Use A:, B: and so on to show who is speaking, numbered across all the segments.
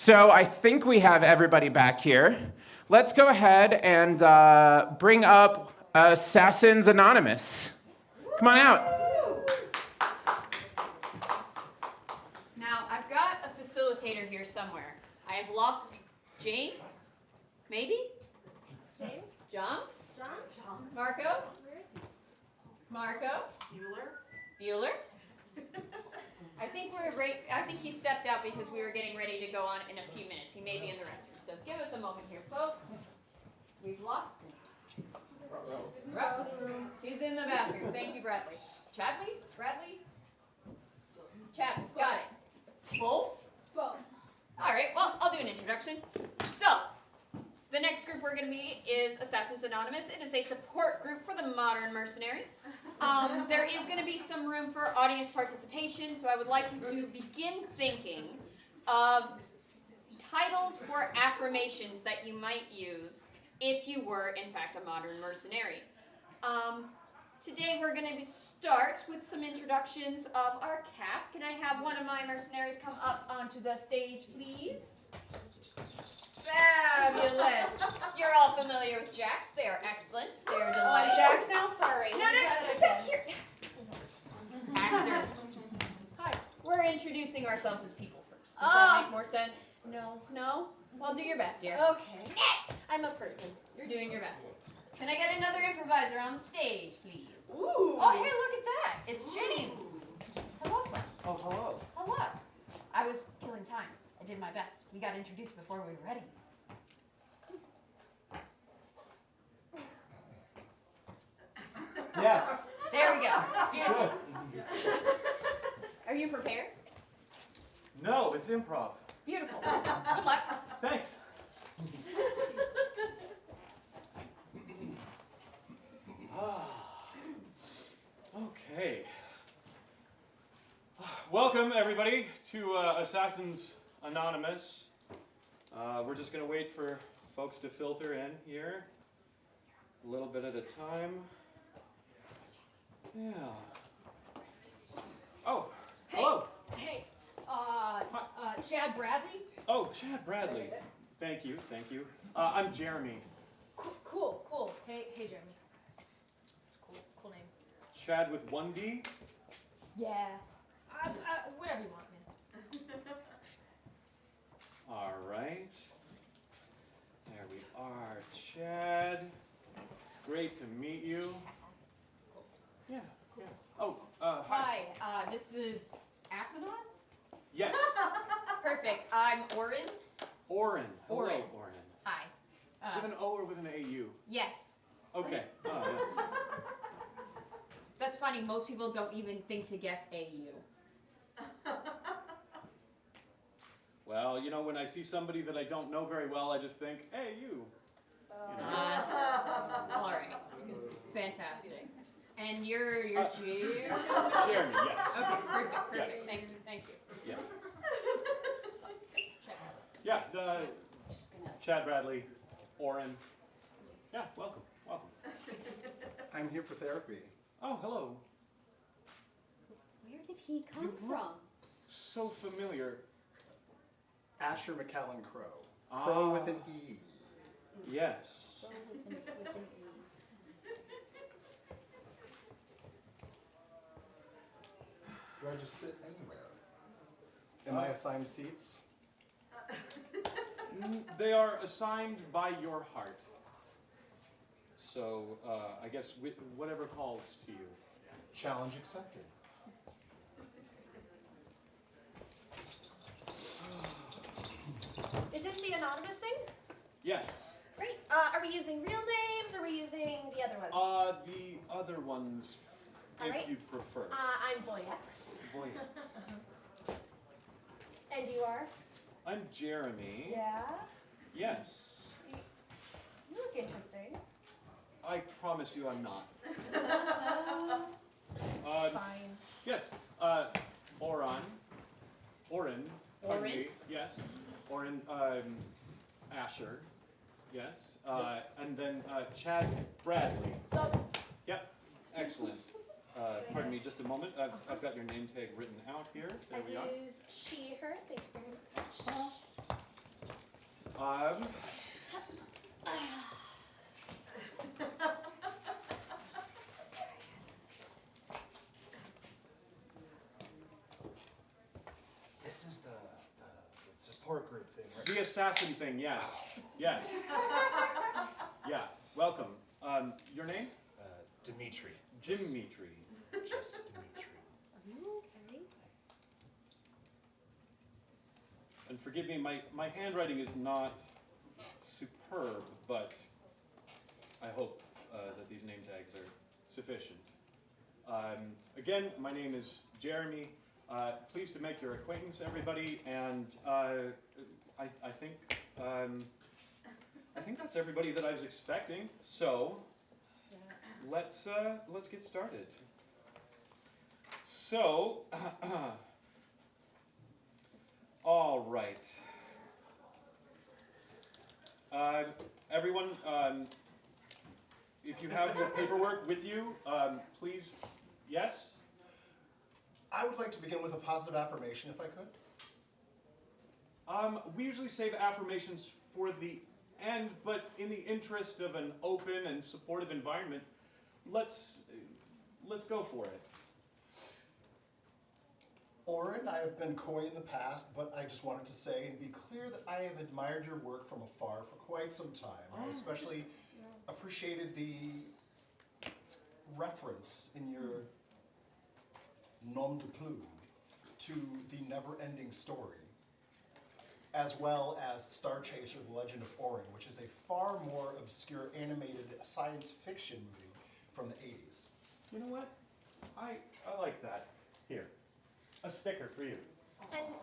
A: So I think we have everybody back here. Let's go ahead and bring up Assassins Anonymous. Come on out.
B: Now, I've got a facilitator here somewhere. I have lost James? Maybe?
C: James?
B: Johns?
C: John?
B: Marco?
C: Where is he?
B: Marco? Bueller? I think he stepped out because we were getting ready to go on in a few minutes. He may be in the restroom. So give us a moment here, folks. We've lost him. He's in the bathroom. Thank you, Bradley. Chadley? Bradley? Chad, got it. Both?
C: Both.
B: All right, well, I'll do an introduction. So, the next group we're going to meet is Assassins Anonymous. It is a support group for the modern mercenary. There is going to be some room for audience participation, so I would like you to begin thinking of titles for affirmations that you might use if you were, in fact, a modern mercenary. Today we're going to start with some introductions of our cast. Can I have one of my mercenaries come up onto the stage, please? Fabulous. You're all familiar with Jax. They are excellent. They are
C: Oh, I'm
B: delightful.
C: Jax now? Sorry.
B: No, back here. Actors.
C: Hi.
B: We're introducing ourselves as people first. Does
C: Oh.
B: that make more sense?
C: No.
B: No? Well, do your best, dear.
C: Okay.
B: Yes!
C: I'm a person.
B: You're doing your best. Can I get another improviser on stage, please?
C: Ooh.
B: Oh, hey, look at that. It's James. Hello, friend.
A: Oh, hello.
B: Hello. I was killing time. I did my best. We got introduced before we were ready.
A: Yes.
B: There we go. Beautiful. Are you prepared?
D: No, it's improv.
B: Beautiful. Good luck.
D: Thanks. Okay. Welcome, everybody, to Assassins Anonymous. We're just going to wait for folks to filter in here, a little bit at a time. Yeah. Oh, hello.
C: Hey. Chad Bradley?
D: Oh, Chad Bradley. Thank you, thank you. I'm Jeremy.
C: Cool. Hey, Jeremy. It's cool name.
D: Chad with one D.
C: Yeah. Whatever you want, man.
D: All right. There we are, Chad. Great to meet you. Yeah. Oh, hi.
B: Hi, this is Asadon?
D: Yes,
B: Perfect. I'm Orin.
D: Orin. Hello,
B: Orin.
D: Orin.
B: Hi.
D: With an O or with an AU?
B: Yes.
D: Okay. Oh, yeah.
B: That's funny. Most people don't even think to guess AU.
D: Well, you know, when I see somebody that I don't know very well, I just think, hey, you. You know.
B: All right. Fantastic. And you're Jeremy?
D: Jeremy, yes.
B: Okay, perfect.
D: Yes.
B: Thank you.
D: Yeah. Yeah, Chad Bradley, Orin. Yeah, welcome.
E: I'm here for therapy.
D: Oh, hello.
B: Where did he come
D: You-
B: from?
D: So familiar.
E: Asher McCallan Crow. Crow with an E.
D: Yes.
E: Do I just sit anywhere? Am I assigned seats?
D: They are assigned by your heart. So, I guess whatever calls to you.
E: Challenge accepted.
C: Is this the anonymous thing?
D: Yes.
C: Great. Are we using real names or are we using the other ones?
D: The other ones,
C: All
D: if
C: right.
D: you prefer.
C: I'm Voyax.
D: Voyage.
C: And you are?
D: I'm Jeremy.
C: Yeah.
D: Yes.
C: You look interesting.
D: I promise you I'm not.
C: Fine.
D: Yes. Orin. Pardon
B: Orin?
D: me. Yes. Orin. Asher. Yes. And then Chad Bradley.
C: So,
D: Yep. Excellent. Pardon me just a moment. I've got your name tag written out here. There we are.
C: I use she, her. Thank you very much.
E: thing, right?
D: The assassin thing, yes. Yes. Yeah, welcome. Your name?
F: Dimitri.
D: Dimitri.
F: Just Dimitri.
C: Are you okay?
D: And forgive me, my handwriting is not superb, but I hope that these name tags are sufficient. Again, my name is Jeremy. Pleased to make your acquaintance, everybody, and I think that's everybody that I was expecting. So let's get started. So, all right. Everyone, if you have your paperwork with you, please, yes?
E: I would like to begin with a positive affirmation, if I could.
D: We usually save affirmations for the end, but in the interest of an open and supportive environment, let's go for it.
E: Oren, I have been coy in the past, but I just wanted to say and be clear that I have admired your work from afar for quite some time. I especially appreciated the reference in your nom de plume to the never-ending story, as well as Star Chaser, The Legend of Orin, which is a far more obscure animated science fiction movie from the 80s.
D: You know what? I like that. Here, a sticker for you.
C: And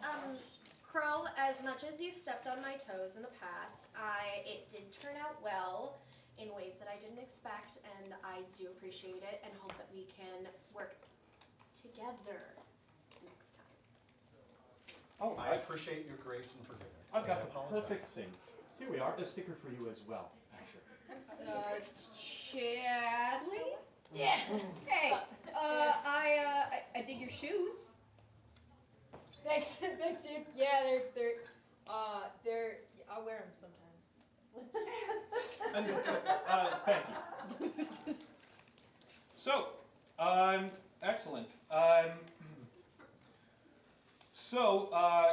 C: Crow, as much as you've stepped on my toes in the past, it did turn out well in ways that I didn't expect, and I do appreciate it and hope that we can work together next time.
D: Oh,
E: I appreciate your grace and forgiveness.
D: I've got
E: I
D: the
E: apologize.
D: perfect thing. Here we are, a sticker for you as well, actually.
B: Chadley?
C: Yeah.
B: Hey, I dig your shoes.
G: Thanks, thanks, dude. Yeah, they're. I'll wear them sometimes.
D: And, thank you. So, excellent.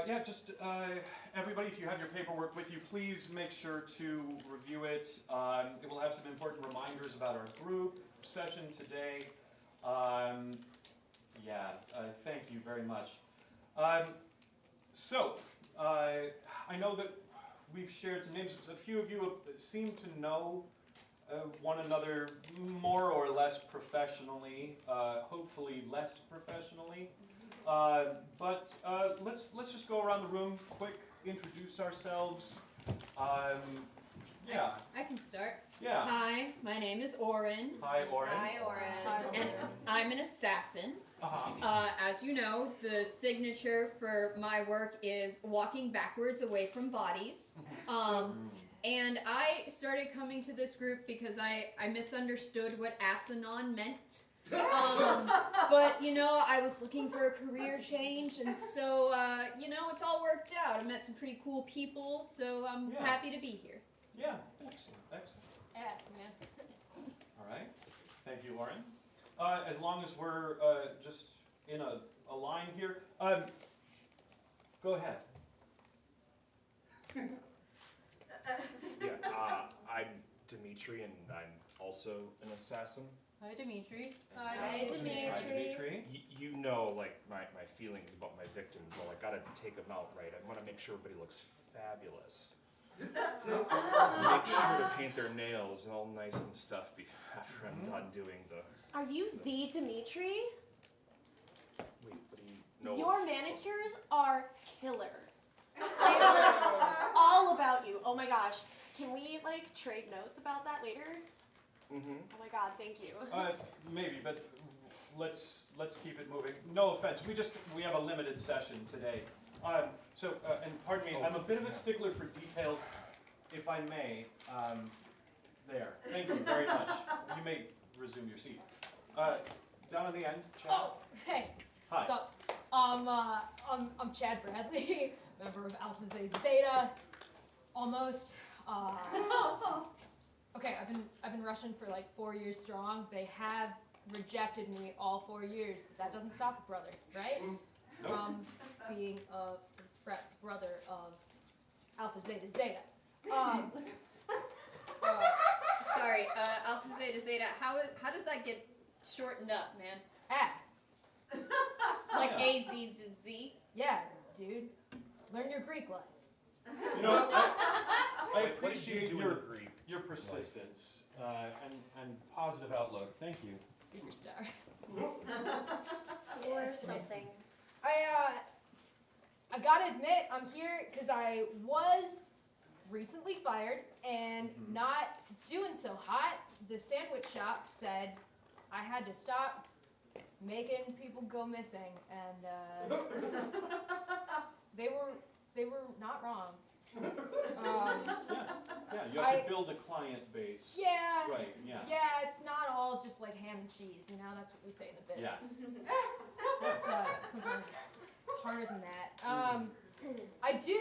D: Yeah, just everybody, if you have your paperwork with you, please make sure to review it. It will have some important reminders about our group session today. Thank you very much. I know that we've shared some names. A few of you seem to know one another more or less professionally, hopefully less professionally. But let's just go around the room, quick, introduce ourselves. Yeah,
B: I can start.
D: yeah.
B: Hi, my name is Oren,
D: Hi, Oren.
C: Hi, Oren.
B: and I'm an assassin.
D: Uh-huh.
B: As you know, the signature for my work is walking backwards away from bodies. And I started coming to this group because I misunderstood what Asanon meant. But, I was looking for a career change, and so, it's all worked out. I met some pretty cool people, so I'm
D: Yeah.
B: happy to be here.
D: Yeah, excellent, excellent.
G: Yes, man.
D: All right, thank you, Oren. As long as we're just in a line here, go ahead.
F: Yeah, I'm Dimitri, and I'm also an assassin.
G: Hi, Dimitri.
C: Hi, Dimitri.
D: Hi, Dimitri.
F: You know, like, my feelings about my victims. Well, I gotta take them out right. I wanna make sure everybody looks fabulous. So make sure to paint their nails all nice and stuff after I'm done doing the...
C: Are you the Dimitri?
F: Wait, what do you know?
C: Your manicures are killer. I know all about you. Oh my gosh. Can we trade notes about that later?
F: Mm-hmm.
C: Oh my god, thank you.
D: Maybe, but let's keep it moving. No offense, we have a limited session today. And pardon me, I'm a bit of a stickler for details, if I may. There, thank you very much. You may resume your seat. Down on the end, Chad.
G: Oh, hey.
D: Hi.
G: What's up? I'm Chad Bradley, member of Alpha Zeta. Almost. Okay, I've been Russian for 4 years strong. They have rejected me all 4 years, but that doesn't stop a brother, right?
D: Nope.
G: From being a frat brother of Alpha Zeta Zeta.
B: Sorry, Alpha Zeta Zeta. How does that get shortened up, man?
G: Ass.
B: Like
D: Yeah.
B: A Z Z Z.
G: Yeah, dude. Learn your Greek life.
D: You know, I
F: Wait, what did you
D: appreciate
F: do in
D: your
F: the Greek?
D: persistence and positive outlook. Thank you.
G: Superstar.
C: Or something.
G: I gotta admit, I'm here because I was recently fired and not doing so hot. The sandwich shop said I had to stop making people go missing, and they were not wrong.
D: Yeah, you have to build a client base.
G: Yeah.
D: Right, yeah.
G: Yeah, it's not all just like ham and cheese, you know. That's what we say in the biz.
D: Yeah.
G: It's, sometimes it's harder than that. I do.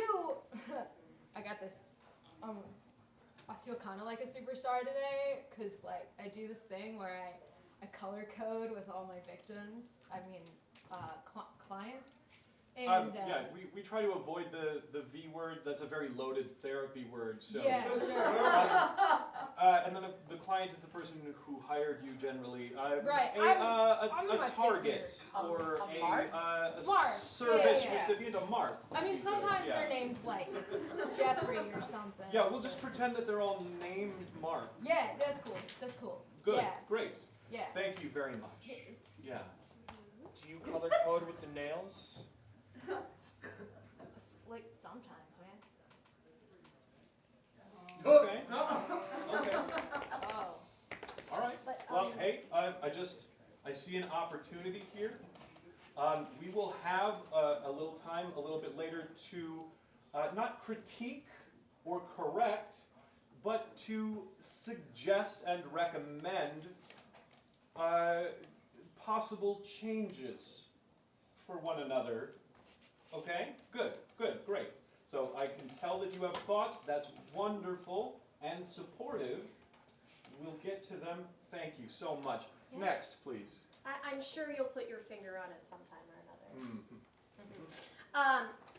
G: I got this. I feel kind of like a superstar today because like I do this thing where I color code with all my victims. I mean, clients. And
D: Yeah, we try to avoid the V word. That's a very loaded therapy word. So.
G: yeah, sure.
D: And then the client is the person who hired you generally.
G: Right, I'm in
D: A
G: my
D: target
G: fifth year.
D: or
C: A mark?
D: a
G: Mark,
D: service
G: yeah.
D: recipient, a mark.
G: I mean, sometimes
D: Yeah.
G: they're named like Jeffrey or something.
D: Yeah, we'll just pretend that they're all named Mark.
G: Yeah, that's cool. That's cool.
D: Good,
G: Yeah,
D: great.
G: yeah.
D: Thank you very much.
G: Yes.
D: Yeah.
F: Do you color code with the nails?
G: Like sometimes, man.
D: Okay. Okay.
G: Oh.
D: All right.
C: But,
D: Well, hey, I see an opportunity here. We will have a little time a little bit later to not critique or correct, but to suggest and recommend possible changes for one another. Okay? Good, great. So I can tell that you have thoughts. That's wonderful and supportive. We'll get to them. Thank you so much.
C: Yeah.
D: Next, please.
C: I'm sure you'll put your finger on it sometime or another.
D: Mhm.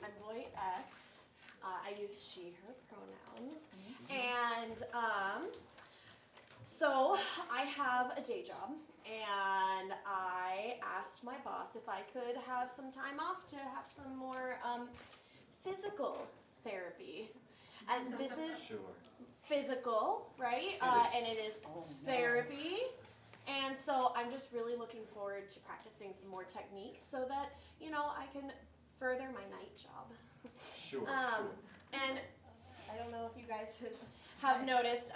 C: I'm Voight X. I use she, her pronouns. And so I have a day job, and I asked my boss if I could have some time off to have some more physical therapy. And this is
D: Sure.
C: physical, right?
D: It is.
C: And it is therapy. And so I'm just really looking forward to practicing some more techniques so that, you know, I can further my night job.
D: Sure,
C: And I don't know if you guys have noticed,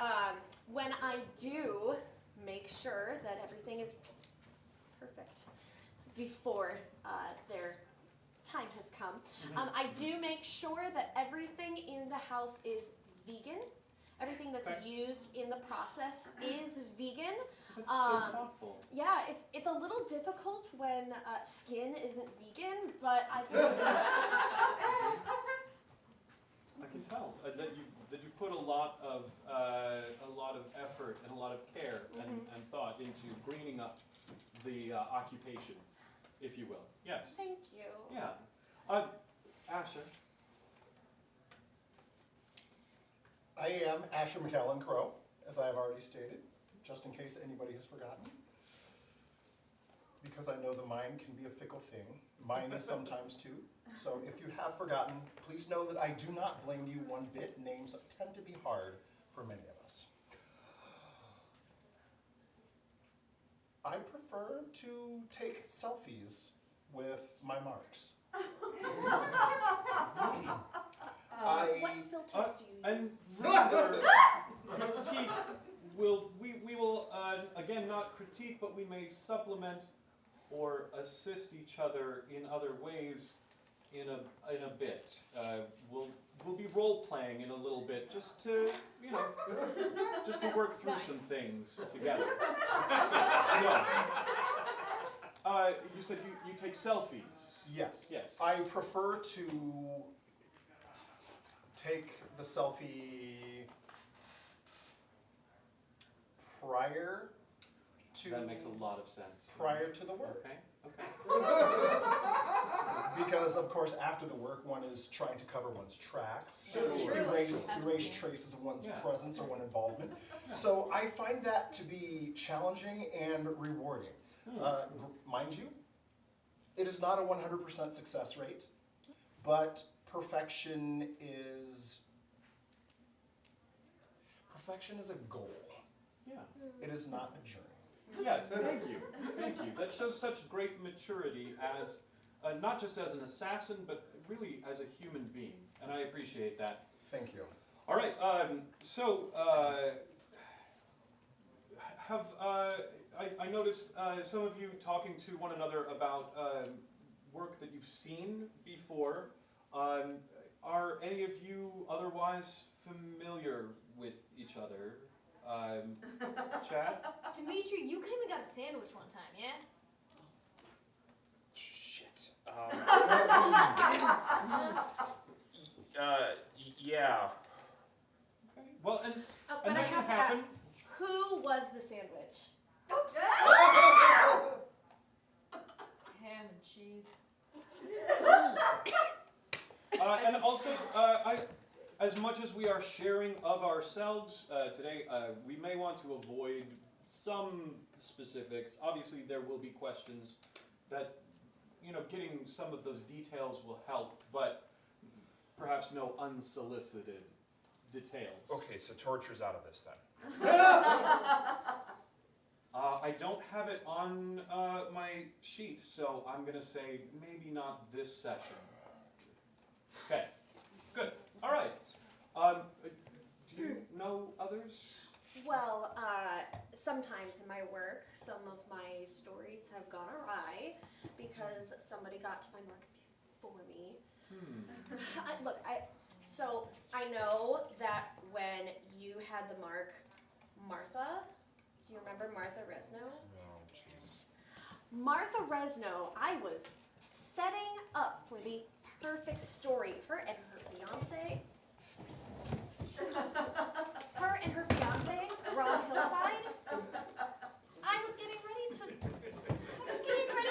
C: when I do make sure that everything is perfect before their time has come, I do make sure that everything in the house is vegan. Everything that's
D: Okay.
C: used in the process is vegan.
D: That's so thoughtful.
C: Yeah, it's a little difficult when skin isn't vegan, but I've noticed.
D: I can tell that you put a lot of effort and a lot of care and thought into greening up the occupation, if you will. Yes.
C: Thank you.
D: Yeah. Asher.
E: I am Asher McKellen Crow, as I have already stated, just in case anybody has forgotten. Because I know the mind can be a fickle thing. Mine is sometimes too. So if you have forgotten, please know that I do not blame you one bit. Names tend to be hard for many of us. I prefer to take selfies with my marks.
C: What filters do you
D: And
C: use?
D: remember, critique we will again not critique, but we may supplement or assist each other in other ways in a bit. We'll be role playing in a little bit just to just to work through some things together. So, you said you take selfies.
E: Yes.
D: Yes.
E: I prefer to take the selfie prior to
D: That makes a lot of sense.
E: prior to the work.
D: Okay.
E: Because of course, after the work, one is trying to cover one's tracks,
C: That's true.
E: erase
G: Happens here.
E: traces of one's
D: Yeah.
E: presence or one involvement. So I find that to be challenging and rewarding. Mind you, it is not a 100% success rate, but perfection is a goal.
D: Yeah.
E: It is not a journey.
D: Yes, thank you. Thank you. That shows such great maturity as, not just as an assassin, but really as a human being. And I appreciate that.
E: Thank you.
D: All right, I noticed some of you talking to one another about work that you've seen before. Are any of you otherwise familiar with each other? Chad?
G: Dimitri, you came and got a sandwich one time, yeah?
F: Shit. Yeah.
D: Okay. Well, and
C: Oh,
D: And
C: but I
D: that
C: have to
D: can happen.
C: ask, who was the sandwich?
G: Ham and cheese.
D: and also, as much as we are sharing of ourselves today, we may want to avoid some specifics. Obviously, there will be questions that, getting some of those details will help, but perhaps no unsolicited details.
F: Okay, so torture's out of this then.
D: I don't have it on my sheet, so I'm going to say maybe not this session. Okay, good. All right. Do you know others?
C: Well, sometimes in my work, some of my stories have gone awry because somebody got to my mark before me. So I know that when you had the mark, Martha, do you remember Martha Resno?
F: Oh, jeez.
C: Martha Resno, I was setting up for the perfect story. Her and her fiance, Rob Hillside. I was getting ready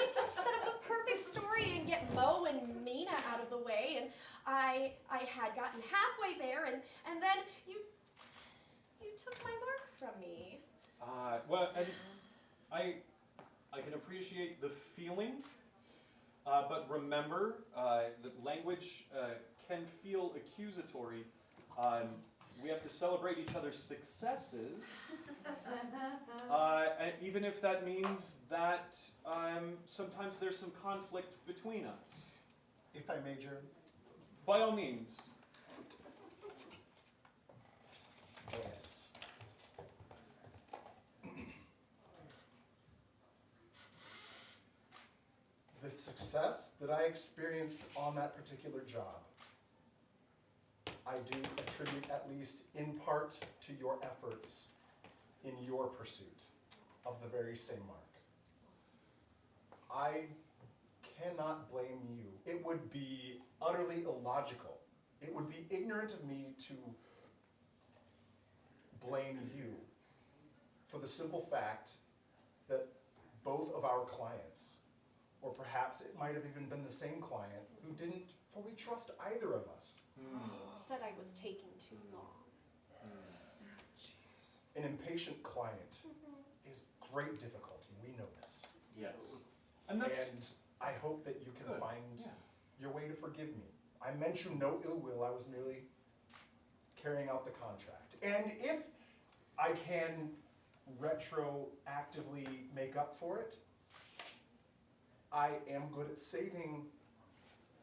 C: to set up the perfect story and get Mo and Mina out of the way, and I had gotten halfway there, and then you took my mark from me.
D: Well, and I can appreciate the feeling, but remember that language can feel accusatory. We have to celebrate each other's successes, and even if that means that sometimes there's some conflict between us.
E: If I major,
D: By all means.
E: yes. The success that I experienced on that particular job, I do attribute at least in part to your efforts in your pursuit of the very same mark. I cannot blame you. It would be utterly illogical. It would be ignorant of me to blame you for the simple fact that both of our clients, or perhaps it might have even been the same client, who didn't fully trust either of us.
C: Said I was taking too long.
E: An impatient client is great difficulty. We know this.
D: Yes. And that's
E: And I hope that you can
D: good.
E: find
D: Yeah.
E: your way to forgive me. I meant you no ill will. I was merely carrying out the contract. And if I can retroactively make up for it, I am good at saving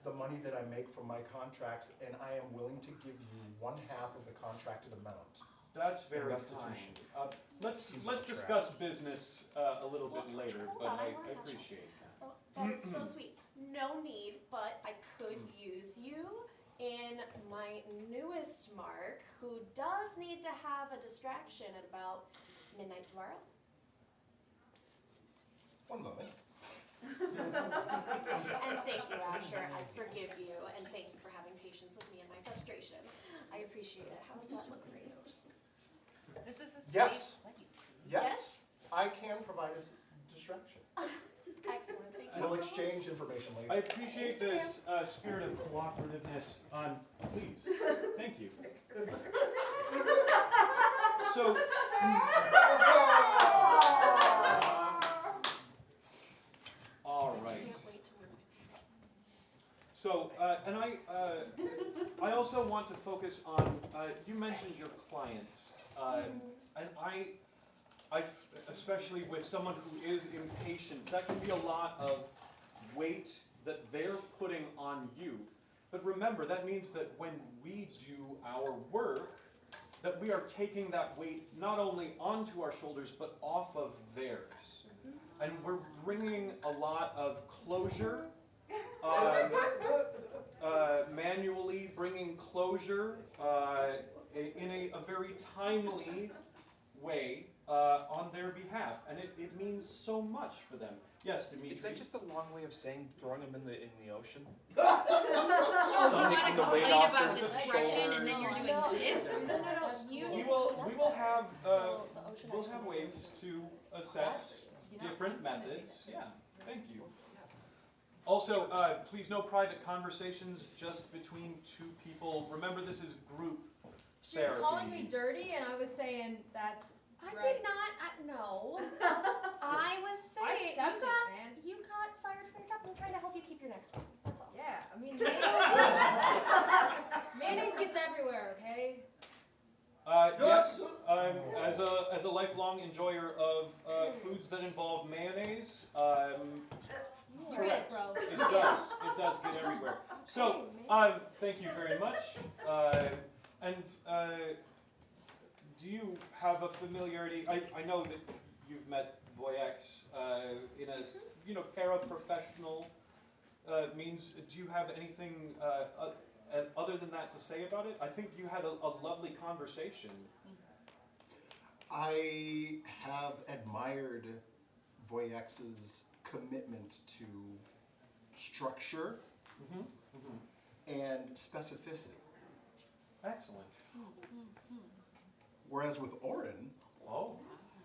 E: the money that I make from my contracts, and I am willing to give you 1/2 of the contracted amount.
D: That's very
E: restitution.
D: kind. Let's
F: Seems like a
D: discuss business a little bit
C: Well,
D: later,
C: hold
D: but
C: on, I
D: I
C: wanna touch
D: appreciate that.
C: So that is so sweet. No need, but I could use you in my newest mark, who does need to have a distraction at about midnight tomorrow.
E: One moment.
C: And thank you, Asher. I forgive you, and thank you for having patience with me and my frustration. I appreciate it. How does that look for you?
G: This is a
E: Yes.
G: safe place.
E: Yes, I can provide a distraction.
C: Excellent. Thank you
E: We'll exchange information
D: I
E: later.
D: appreciate this spirit of cooperativeness. Please, thank you. So, all right.
C: Can't wait to work with you.
D: So, and I also want to focus on, you mentioned your clients, and especially with someone who is impatient, that can be a lot of weight that they're putting on you. But remember, that means that when we do our work, that we are taking that weight not only onto our shoulders, but off of theirs. And we're bringing a lot of closure, manually bringing closure in a very timely way on their behalf. And it means so much for them. Yes, Dimitri?
F: Is that just a long way of saying throwing them in the ocean?
B: Oh, you
F: Taking
B: wanna
F: the weight
B: complain
F: off
B: about
F: their
B: discretion and then you're
F: shoulders.
B: doing this?
C: No, you
D: We
C: need to
D: will
C: connect
D: have
C: So the ocean
D: we'll
C: actually
D: have ways to assess different methods. Yeah, thank you. Also, please no private conversations just between two people. Remember, this is group
G: She was calling
D: therapy.
G: me dirty, and I was saying that's
C: I
G: right.
C: did not. No. I was
G: I
C: saying
G: accept it, man.
C: you got fired for your job. I'm trying to help you keep your next one. That's all.
G: Yeah, I mean, mayonnaise gets everywhere, okay?
D: Yes, as a lifelong enjoyer of foods that involve mayonnaise,
G: You get it, bro.
D: it does get everywhere. So, thank you very much. And do you have a familiarity? I know that you've met Voyex in a paraprofessional means. Do you have anything other than that to say about it? I think you had a lovely conversation.
E: I have admired Voyex's commitment to structure and specificity.
D: Excellent.
E: Whereas with Oren,
D: Oh,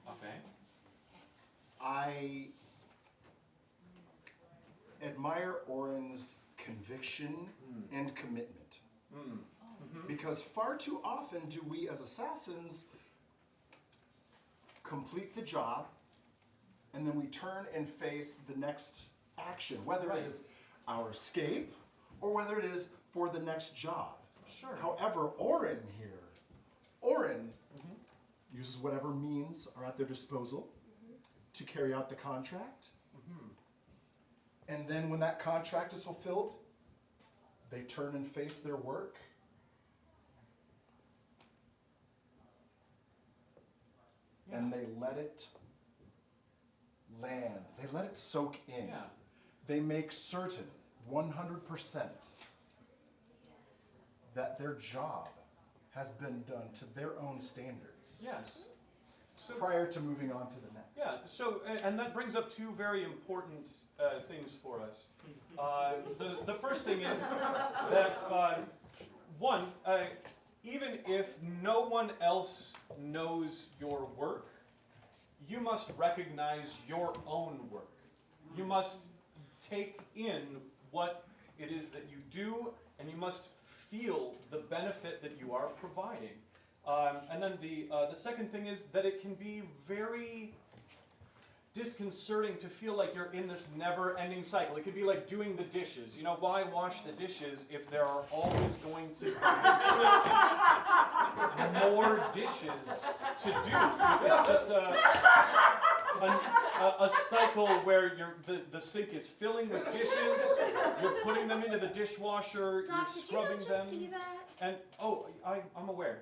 D: okay.
E: I admire Oren's conviction and commitment. Because far too often do we as assassins complete the job and then we turn and face the next action, whether
D: Right.
E: it is our escape or whether it is for the next job.
D: Sure.
E: However, Oren uses whatever means are at their disposal to carry out the contract. And then when that contract is fulfilled, they turn and face their work. And they let it land. They let it soak in.
D: Yeah.
E: They make certain, 100%, that their job has been done to their own standards
D: Yes. So,
E: prior to moving on to the next.
D: yeah, so, and that brings up two very important things for us. The first thing is that, one, even if no one else knows your work, you must recognize your own work. You must take in what it is that you do, and you must feel the benefit that you are providing. And then the second thing is that it can be very disconcerting to feel like you're in this never-ending cycle. It could be like doing the dishes. You know, why wash the dishes if there are always going to be more dishes to do? It's just a cycle where the sink is filling with dishes, you're putting them into the dishwasher,
C: Doc,
D: you're
C: did you not
D: scrubbing
C: just
D: them.
C: see that?
D: And I'm aware.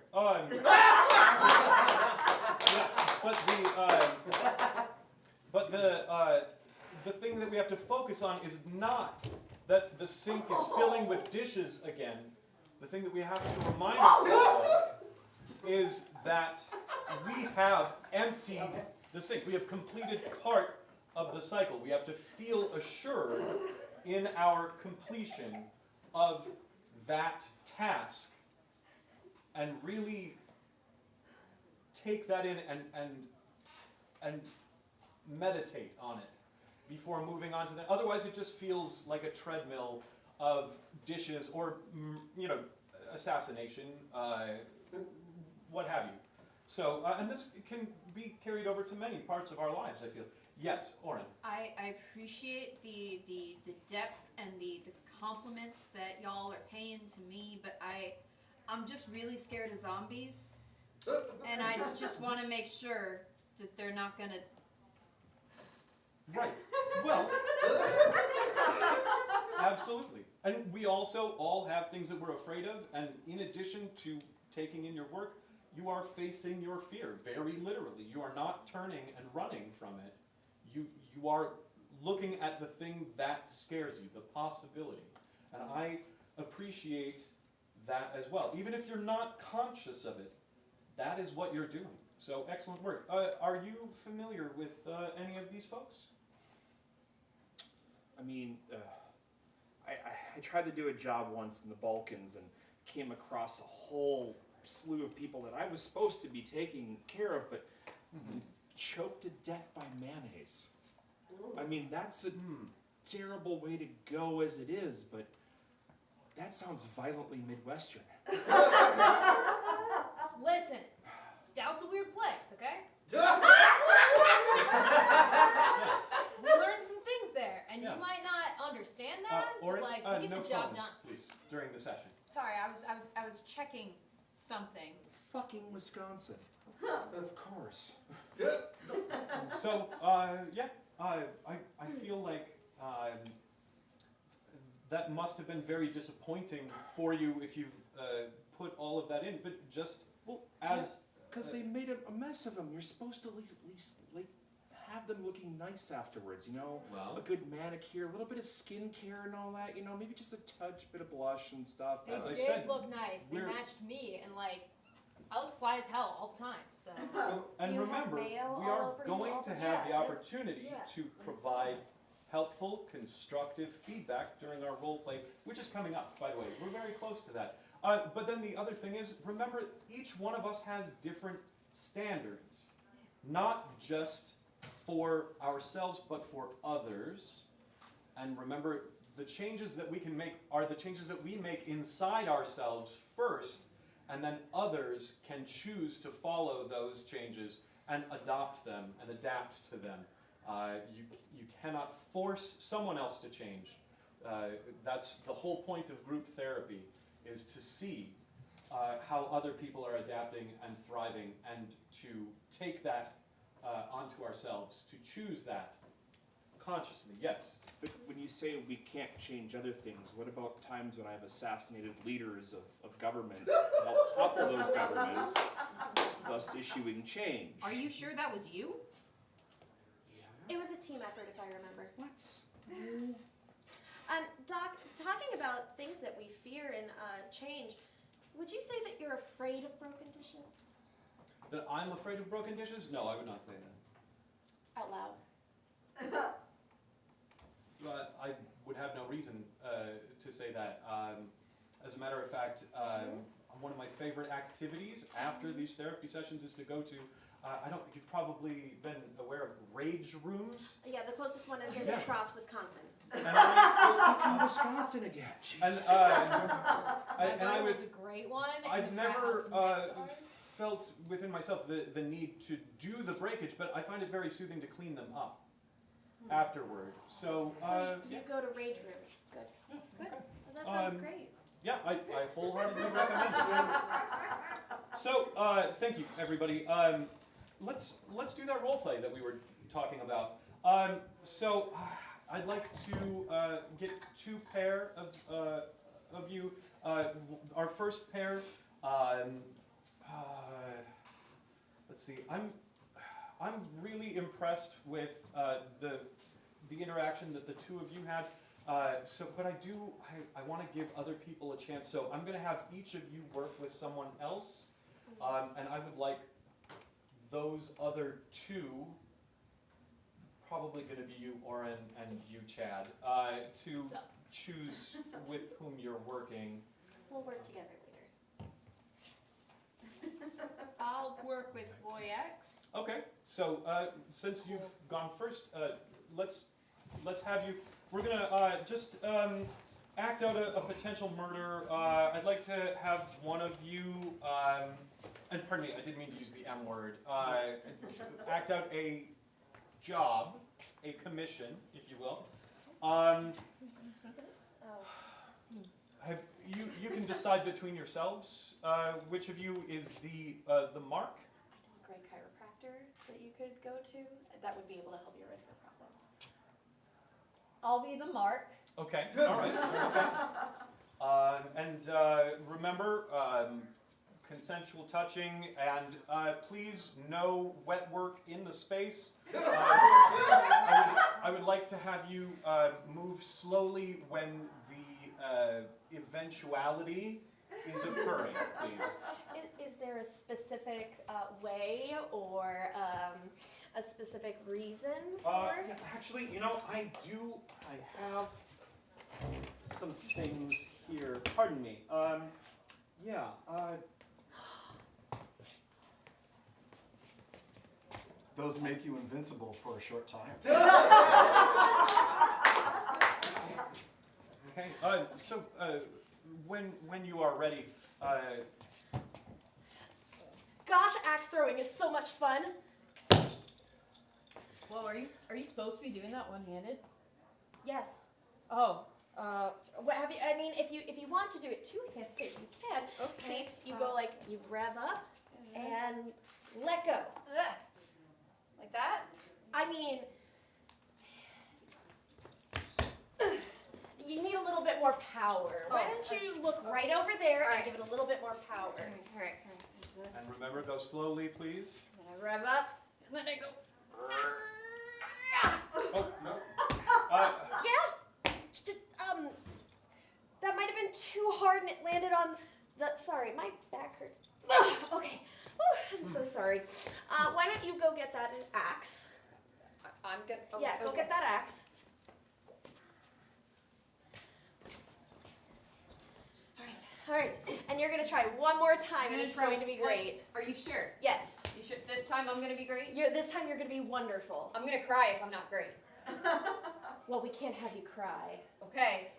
D: But the thing that we have to focus on is not that the sink is filling with dishes again. The thing that we have to remind ourselves of is that we have emptied the sink. We have completed part of the cycle. We have to feel assured in our completion of that task and really take that in and meditate on it. before moving on to the, otherwise it just feels like a treadmill of dishes or, assassination, what have you. So, and this can be carried over to many parts of our lives, I feel. Yes, Oren.
B: I appreciate the depth and the compliments that y'all are paying to me, but I'm just really scared of zombies. And I just want to make sure that they're not gonna.
D: Right. Well, absolutely. And we also all have things that we're afraid of, and in addition to taking in your work, you are facing your fear, very literally. You are not turning and running from it. You are looking at the thing that scares you, the possibility. And I appreciate that as well. Even if you're not conscious of it, that is what you're doing. So excellent work. Are you familiar with any of these folks?
F: I mean, I tried to do a job once in the Balkans and came across a whole slew of people that I was supposed to be taking care of, but choked to death by mayonnaise. I mean, that's a terrible way to go as it is, but that sounds violently Midwestern.
G: Listen, Stout's a weird place, okay? We learned some things there, and
D: Yeah.
G: you might not understand that,
D: Oren,
G: but like, we get
D: no
G: the job
D: phones,
G: done.
D: please, during the session.
B: Sorry, I was checking something.
F: Fucking Wisconsin. Of course.
D: So, I feel like that must have been very disappointing for you if you've put all of that in, but just as...
F: Because they made a mess of them. You're supposed to at least like have them looking nice afterwards, you know?
D: Well,
F: A good manicure, a little bit of skincare and all that, you know? Maybe just a touch, bit of blush and stuff.
G: They
D: As I
G: did
D: said,
G: look nice. They
D: we're-
G: matched me, and like, I look fly as hell all the time. So
D: and
C: You have
D: remember,
C: mayo
D: we
C: all
D: are
C: over you
D: going
C: all
D: to
C: the
D: have
C: time.
D: the opportunity
C: Yeah.
D: to provide helpful, constructive feedback during our role play, which is coming up, by the way. We're very close to that. But then the other thing is, remember, each one of us has different standards, not just for ourselves, but for others. And remember, the changes that we can make are the changes that we make inside ourselves first, and then others can choose to follow those changes and adopt them and adapt to them. You cannot force someone else to change. That's the whole point of group therapy, is to see how other people are adapting and thriving, and to take that onto ourselves, to choose that consciously, yes.
F: But when you say we can't change other things, what about times when I've assassinated leaders of governments to help topple those governments, thus issuing change?
B: Are you sure that was you?
C: It was a team effort, if I remember.
F: What?
C: Doc, talking about things that we fear and change, would you say that you're afraid of broken dishes?
D: That I'm afraid of broken dishes? No, I would not say that.
C: Out loud.
D: But I would have no reason to say that. As a matter of fact, one of my favorite activities after these therapy sessions is to go to, you've probably been aware of rage rooms?
C: Yeah, the closest one is in
D: Yeah.
C: La Crosse, Wisconsin.
D: And I,
F: Fucking Wisconsin again.
D: and,
F: Jesus.
D: and I would,
G: was a great one. and
D: I've
G: the frat
D: never
G: house in Nextdoor.
D: felt within myself the need to do the breakage, but I find it very soothing to clean them up afterward. So,
C: So you
D: yeah.
C: go to rage rooms. Good. Good. Well, that sounds great.
D: Yeah, I wholeheartedly recommend it. So, thank you, everybody. Let's do that role play that we were talking about. So, I'd like to get two pair of you. Our first pair. Let's see. I'm really impressed with the interaction that the two of you had. But I want to give other people a chance. So I'm going to have each of you work with someone else, and I would like those other two, probably going to be you, Oren, and you, Chad, to
G: So.
D: choose with whom you're working.
C: We'll work together later.
B: I'll work with Voyex.
D: Okay, so since you've gone first, let's let's have you. We're gonna just act out a potential murder. I'd like to have one of you, and pardon me, I didn't mean to use the M word. Act out a job, a commission, if you will. Have you can decide between yourselves which of you is the mark.
C: Great chiropractor that you could go to that would be able to help you erase the problem.
G: I'll be the mark.
D: Okay, all right, okay. And remember, consensual touching, and please no wet work in the space. I would like to have you move slowly when the eventuality is occurring, please.
C: Is there a specific way or a specific reason for?
D: Yeah, actually, you know, I have some things here. Pardon me. Yeah.
E: Those make you invincible for a short time.
D: Okay. So, when you are ready,
C: Gosh, axe throwing is so much fun.
G: Well, are you supposed to be doing that one-handed?
C: Yes.
G: Oh.
C: What have you? I mean, if you want to do it two-handed, you can.
G: Okay.
C: See, you go like you rev up and let go.
B: Like that?
C: I mean, you need a little bit more power. Why don't you look right over there and
B: Alright.
C: give it a little bit more power?
B: Alright.
D: and remember, go slowly, please.
B: Then I rev up, and then I go.
D: Oh no.
C: Yeah. That might have been too hard, and it landed on the. Sorry, my back hurts. Ugh, okay. Whew, I'm so sorry. Why don't you go get that axe?
B: I'm good. Okay,
C: Yeah, go get that axe. All right. And you're gonna try one more time, and it's going to be great.
B: Are you sure?
C: Yes.
B: You sure this time I'm gonna be great?
C: This time you're gonna be wonderful.
B: I'm gonna cry if I'm not great.
C: Well, we can't have you cry.
B: Okay.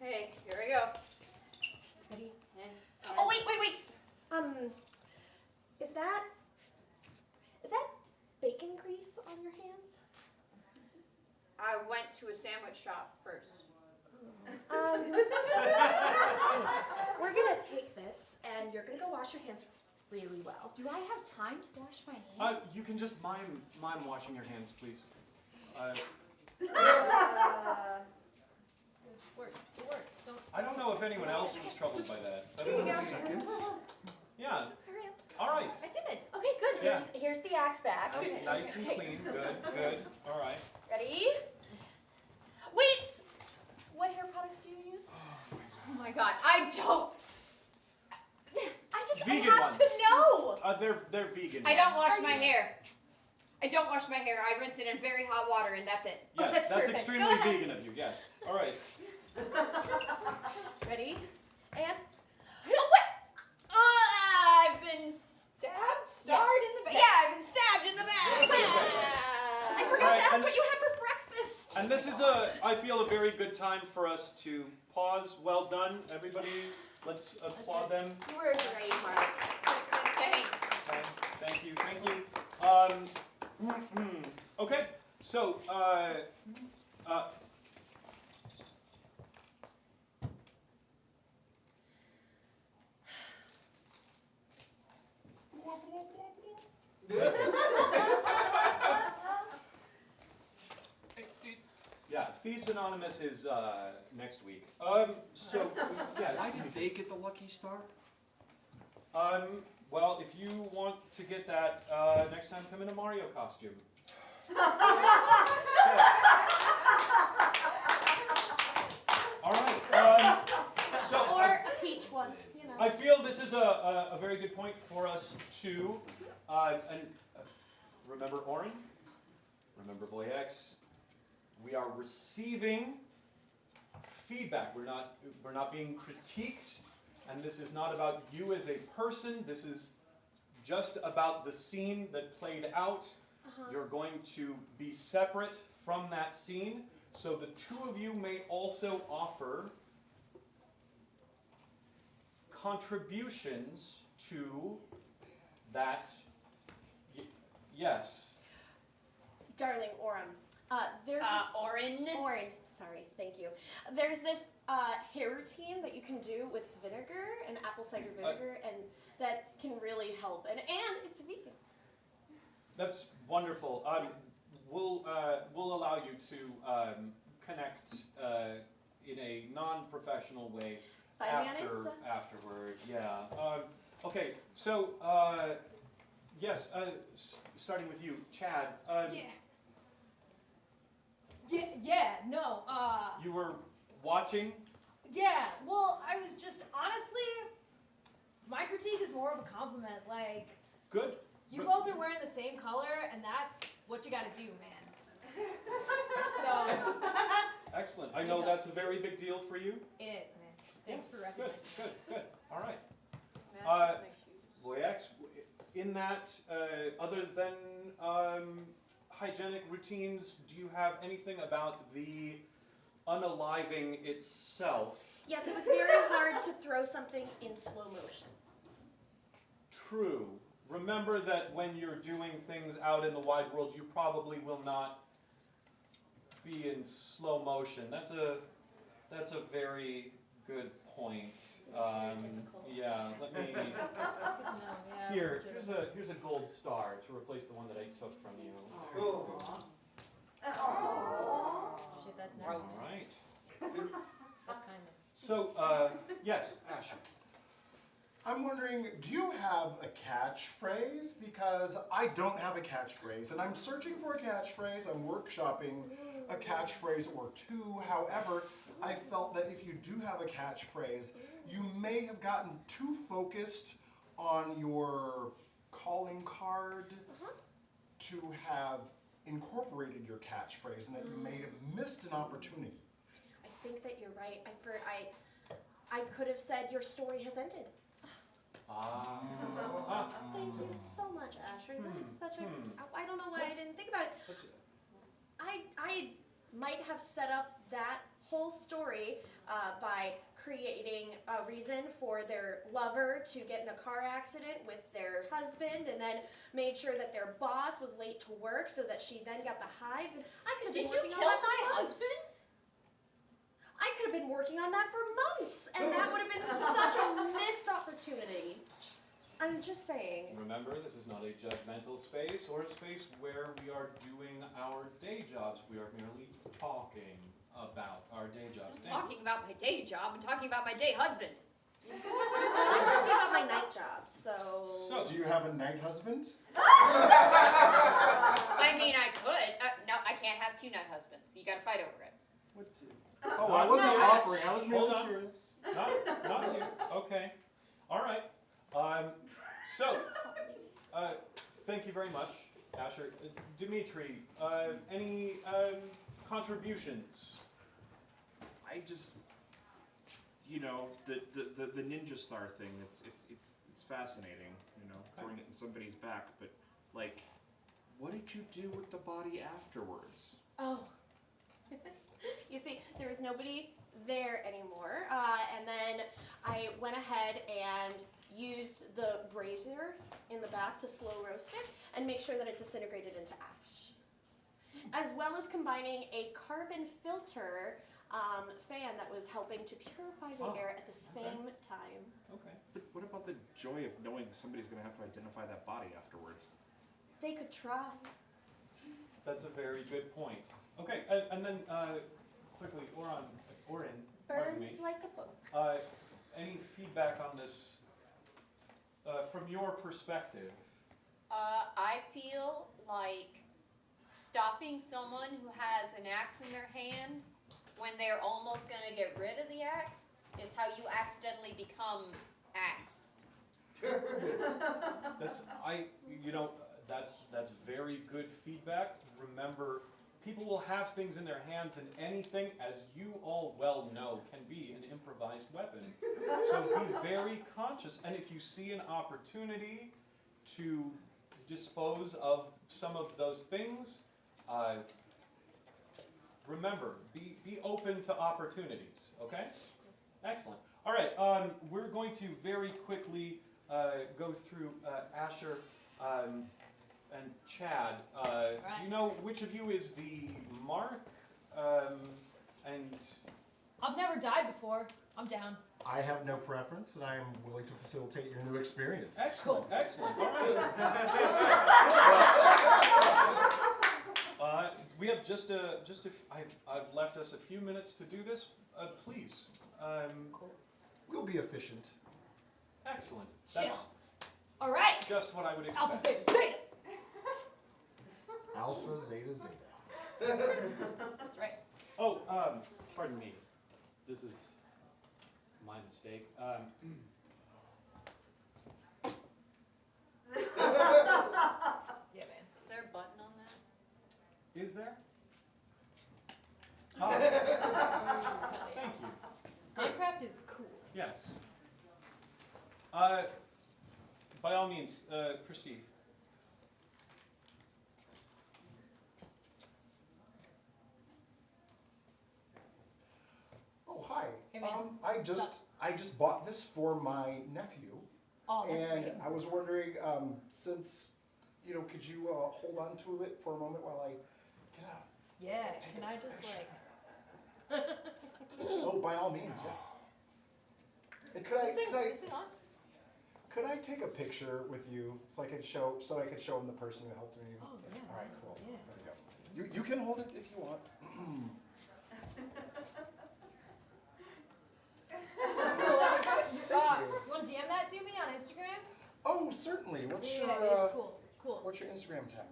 B: Hey, here we go.
C: Ready?
B: And,
C: Oh wait. Is that bacon grease on your hands?
B: I went to a sandwich shop first.
C: We're gonna take this, and you're gonna go wash your hands really well.
G: Do I have time to wash my hands?
D: You can just mime washing your hands, please.
G: It works. Don't.
D: I don't know if anyone else was troubled by that.
E: Seconds.
D: Yeah.
C: Hurry up.
D: All right.
G: I did.
C: Okay, good.
D: Yeah.
C: Here's the axe back.
D: Okay, nice and clean. Good. All right.
C: Ready? Wait! What hair products do you use?
B: Oh my god, I don't.
C: I
D: Vegan
C: have
D: ones.
C: to know!
D: They're vegan.
B: I don't wash
C: Are
B: my
C: you-
B: hair. I don't wash my hair. I rinse it in very hot water, and that's it.
C: Oh,
D: Yes,
C: that's
D: that's
C: perfect.
D: extremely
C: Go ahead.
D: vegan of you. Yes. All right.
C: Ready? And
B: I've been stabbed? Starred in the back. Yeah, I've been stabbed in the back.
C: I forgot
D: Alright,
C: to ask
D: and-
C: what you had for breakfast.
D: And this is I feel, a very good time for us to pause. Well done, everybody. Let's applaud them.
C: You were great, Mark.
B: Thanks.
D: Okay, thank you. Okay, so, yeah, Thieves Anonymous is next week. So, yes.
H: Why did they get the lucky star?
D: Well, if you want to get that, next time come in a Mario costume. All right.
C: Or a peach one, you know.
D: I feel this is a very good point for us to remember Oren, remember Voyex. We are receiving feedback. We're not being critiqued, and this is not about you as a person. This is just about the scene that played out. You're going to be separate from that scene. So the two of you may also offer contributions to that. Yes.
C: Darling Oren, there's this
B: Orin.
C: Oren, sorry, thank you. There's this hair routine that you can do with vinegar and apple cider vinegar, and that can really help. And it's vegan.
D: That's wonderful. We'll allow you to connect in a non-professional way
C: 5 minutes.
D: afterward. Yeah. Okay. So yes. Starting with you, Chad.
G: No,
D: You were watching.
G: yeah, well, I was just, honestly, my critique is more of a compliment, like,
D: Good.
G: you both are wearing the same color, and that's what you gotta do, man. So,
D: Excellent. I know that's a very big deal for you.
G: it is, man. Thanks for
D: Good.
G: recognizing
D: Good. Good. All right.
B: Matches my shoes.
D: Voyex, in that, other than hygienic routines, do you have anything about the unaliving itself?
C: Yes, it was very hard to throw something in slow motion.
D: True. Remember that when you're doing things out in the wide world, you probably will not be in slow motion. That's a very good point.
C: Seems very difficult.
D: Yeah, let me.
G: It's good to know, yeah.
D: Here's a gold star to replace the one that I took from you.
G: Shit, that's nice.
D: All right.
G: That's kindness.
D: So, yes, Asher.
E: I'm wondering, do you have a catchphrase? Because I don't have a catchphrase, and I'm searching for a catchphrase. I'm workshopping a catchphrase or two. However, I felt that if you do have a catchphrase, you may have gotten too focused on your calling card to have incorporated your catchphrase, and that you may have missed an opportunity.
C: I think that you're right. I could have said your story has ended. Thank you so much, Asher. That is such a. I don't know why I didn't think about it.
D: Let's-
C: I might have set up that whole story by creating a reason for their lover to get in a car accident with their husband, and then made sure that their boss was late to work so that she then got the hives. And I could have been
B: Did you
C: working
B: kill
C: on that
B: my
C: for months.
B: husband?
C: I could have been working on that for months, and that would have been such a missed opportunity. I'm just saying.
D: Remember, this is not a judgmental space or a space where we are doing our day jobs. We are merely talking about our day jobs.
B: I'm talking about my day job and talking about my day husband.
C: Well, I'm talking about my night job, so.
E: Do you have a night husband?
B: I mean, I could. No, I can't have two night husbands. You gotta fight over it.
E: Oh, I wasn't offering. I was
D: Hold
E: merely
D: on.
E: curious.
D: Not you. Okay. All right. So, thank you very much, Asher. Dimitri, any contributions?
F: I just, you know, the ninja star thing. It's fascinating. You know, throwing it in somebody's back. But like, what did you do with the body afterwards?
C: Oh. You see, there was nobody there anymore, and then I went ahead and used the brazier in the back to slow roast it and make sure that it disintegrated into ash. As well as combining a carbon filter fan that was helping to purify the air at the same time.
D: Okay.
F: But what about the joy of knowing somebody's going to have to identify that body afterwards?
C: They could try.
D: That's a very good point. Okay, and then quickly, Orin, pardon me.
C: Burns like a book.
D: Any feedback on this from your perspective?
B: I feel like stopping someone who has an axe in their hand when they're almost gonna get rid of the axe is how you accidentally become axed.
D: That's very good feedback. Remember, people will have things in their hands, and anything, as you all well know, can be an improvised weapon. So be very conscious, and if you see an opportunity to dispose of some of those things, remember, be open to opportunities, okay? Excellent. All right, we're going to very quickly go through Asher and Chad. Do you know which of you is the Mark? And
G: I've never died before. I'm down.
E: I have no preference, and I am willing to facilitate your new experience.
D: excellent, excellent. All right. We have I've left us a few minutes to do this. Please.
E: We'll be efficient.
D: Excellent.
G: Chill.
D: That's
G: All right.
D: just what I would expect.
G: Alpha Zeta Zeta.
E: Alpha, Zeta, Zeta.
G: That's right.
H: Oh, pardon me. This is my mistake.
G: Yeah, man.
B: Is there a button on that?
D: Is there?
G: Hell yeah.
D: Thank you.
G: Minecraft is cool.
D: Yes. By all means, proceed.
E: Oh, hi.
G: Hey, man.
E: I just bought this for my nephew,
G: Oh, that's
E: and
G: great.
E: I was wondering, since could you hold on to it for a moment while I get out?
G: Yeah. Can I just like?
E: Oh, by all means, yeah. And
G: Is this thing on?
E: could I take a picture with you so I could show him the person who helped me?
G: Oh yeah.
E: All right, cool.
G: Yeah.
E: There we go. You can hold it if you want.
G: That's cool. You
E: you.
G: want to DM that to me on Instagram?
E: Oh, certainly. What's
G: Yeah,
E: your
G: it's cool. It's cool.
E: what's your Instagram tag?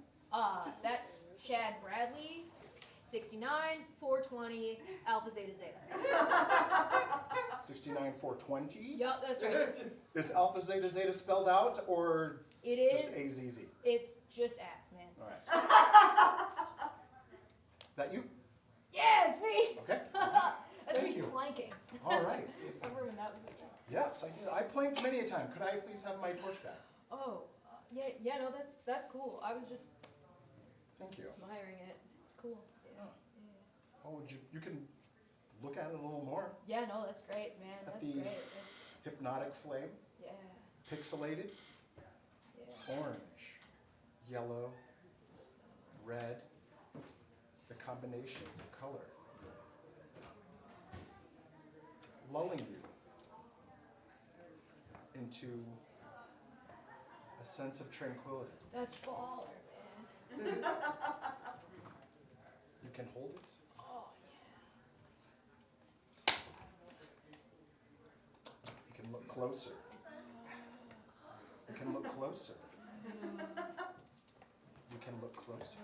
G: That's Chad Bradley, 69 420 Alpha Zeta Zeta.
E: 69420.
G: Yup, that's right.
E: Is Alpha Zeta Zeta spelled out or
G: It
E: just
G: is.
E: AZZ?
G: It's just ass, man.
E: All right. That you?
G: Yeah, it's me.
E: Okay.
G: That's
E: Thank
G: me
E: you.
G: planking.
E: All right.
G: Remember when that was a thing?
E: Yes, I did. I planked many a time. Could I please have my torch back?
G: Oh, yeah, no, that's cool. I was just
E: Thank you.
G: admiring it. It's cool. Yeah.
E: Oh, you can look at it a little more.
G: Yeah, no, that's great, man.
E: At
G: That's
E: the-
G: great. It's
E: Hypnotic flame,
G: yeah,
E: pixelated,
G: yeah.
E: orange, yellow, red, the combinations of color, lulling you into a sense of tranquility.
G: That's baller, man.
E: You can hold it.
G: Oh
E: You can look closer. You can look closer. You can look closer.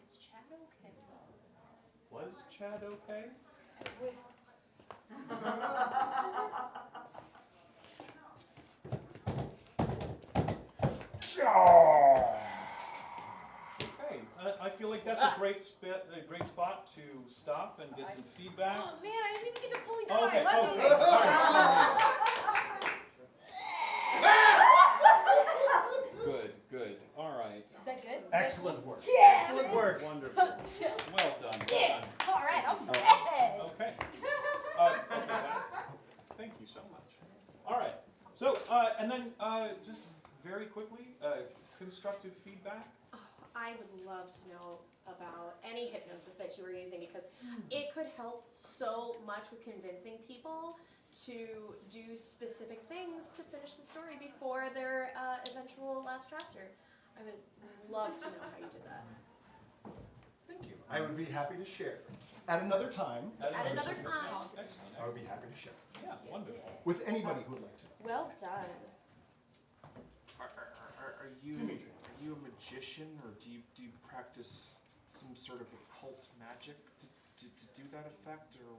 B: Is Chad okay?
D: Was Chad okay? Okay, I feel like that's a great spot to stop and get some feedback.
G: Oh man, I didn't even get to fully die.
D: Okay,
G: Let
D: okay,
G: me.
D: all right. Good, all right.
G: Is that good?
E: Excellent work.
G: Yeah.
D: Excellent work, wonderful. Well done, well
G: Yeah.
D: done.
G: All right, I'm ready.
D: Okay. Thank you so much. All right. So, and then just very quickly, constructive feedback.
C: I would love to know about any hypnosis that you were using because it could help so much with convincing people to do specific things to finish the story before their eventual last chapter. I would love to know how you did that.
E: Thank you. I would be happy to share. At another time,
C: At another time.
D: Excellent.
E: I would be happy to share.
D: Yeah, wonderful.
E: With anybody who would like to.
C: Well done.
F: Are you a magician, or do you practice some sort of occult magic to do that effect, or?